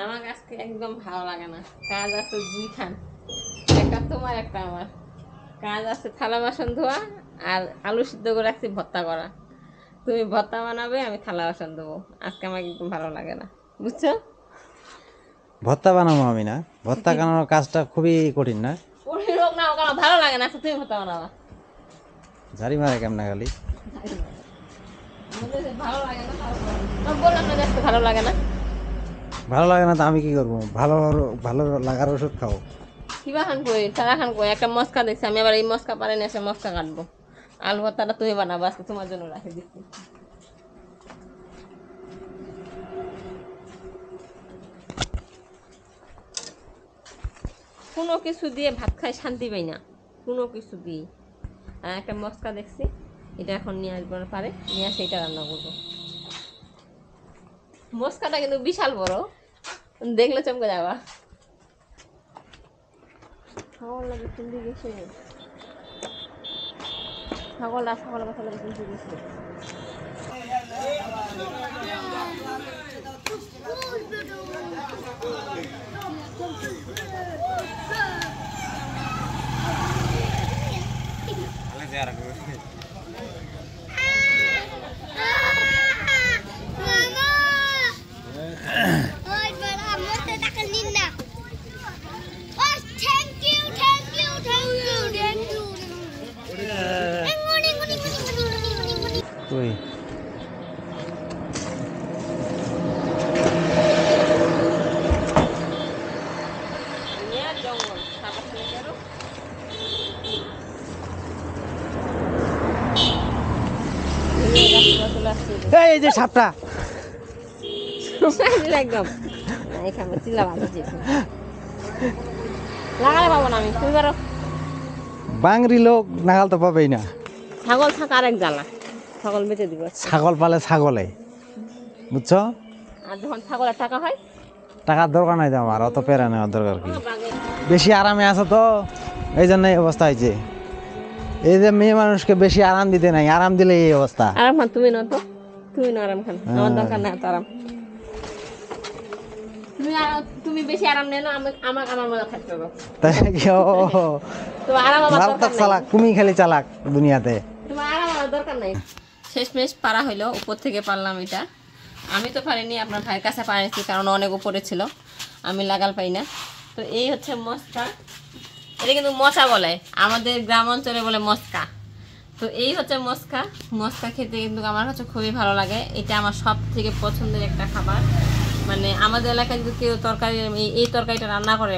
আমার আজকে একদম ভালো লাগে না। কাজ আছে দুইখান, একটা তোমার একটা আমার। কাজ আছে থালা বাসন ধোয়া আর আলু সিদ্ধ করে রাখছি ভর্তা করা। তুমি ভর্তা বানাবে, আমি থালা বাসন দেবো। আজকে আমার একদম ভালো লাগে না, বুঝছো? ভর্তা বানাবো আমি না, ভর্তা বানানোর কাজটা খুবই কঠিন না? কঠিন হোক না হোক আমার ভালো লাগে না। তুমি ভর্তা বানাবা, ঝাড়ি মারে কেমন খালি? ভালো লাগে না, বললাম না আজকে ভালো লাগে না। ভালো লাগে না তো আমি কি করবো? ভালো ভালো লাগার ওষুধ খাও। কিবা খান কই, তারা খান কই, একটা মস্কা দেখছি আমি, আবার এই মস্কা পারে না, এসে মস্কা কাটবো। আলু ভর্তাটা তুমি বানাবো, আজকে তোমার জন্য রাখে দিচ্ছি। কোনো কিছু দিয়ে ভাত খাই শান্তি পাই না, কোনো কিছু দিয়ে। আর একটা মস্কা দেখছি, এটা এখন নিয়ে আসবো না, পারে নিয়ে আসে এটা রান্না করবো। মস্কাটা কিন্তু বিশাল বড়, দেখলে চমকে যাবা। ছাগল লাগে চিন্তি গেছে, ছাগল কথা লাগে চিন্তি গেছে। তুই এই যে সাপটা একদম চিল্লা লাগালে পাবো না আমি, তুমি পারো। বাংরি লোক নাগাল তো পাবেই না। ছাগল থাকা আরেক জ্বালা, ছাগল বেঁচে দিব। ছাগল পালে ছাগলে, বুঝছো? আর যখন ছাগলের টাকা হয়, টাকার দরকার নাই তো আমার, অত পেরা নেওয়ার দরকার কি? বেশি আরামে আছে তো, এই জন্য এই অবস্থা হয়েছে। এই যে মেয়ে মানুষকে বেশি আরাম দিতে নাই, আরাম দিলে এই অবস্থা। আরাম খান তুমি না তো, তুমি না আরাম খান, আমার দরকার না তো আরাম। তুমি বেশি আরাম নেই না, আমার আমার মজা থাকতে হবে। তাই কি? ও তো আরাম আমার দরকার নাই। চালাক তুমি, খালি চালাক দুনিয়াতে। তোমার আরাম আমার দরকার নাই। শেষমেশ পারা হইলো, উপর থেকে পারলাম এটা। আমি তো পারিনি, আপনার ভাইয়ের কাছে পারিনি, কারণ অনেক উপরে ছিল, আমি লাগাল পাই না। তো এই হচ্ছে মস্কা, এটা কিন্তু মশা বলে, আমাদের গ্রাম অঞ্চলে বলে মস্কা। তো এই হচ্ছে মস্কা। মস্কা খেতে কিন্তু আমার কাছে খুবই ভালো লাগে, এটা আমার সব থেকে পছন্দের একটা খাবার। মানে আমাদের এলাকায় যদি কেউ তরকারি এই তরকারিটা রান্না করে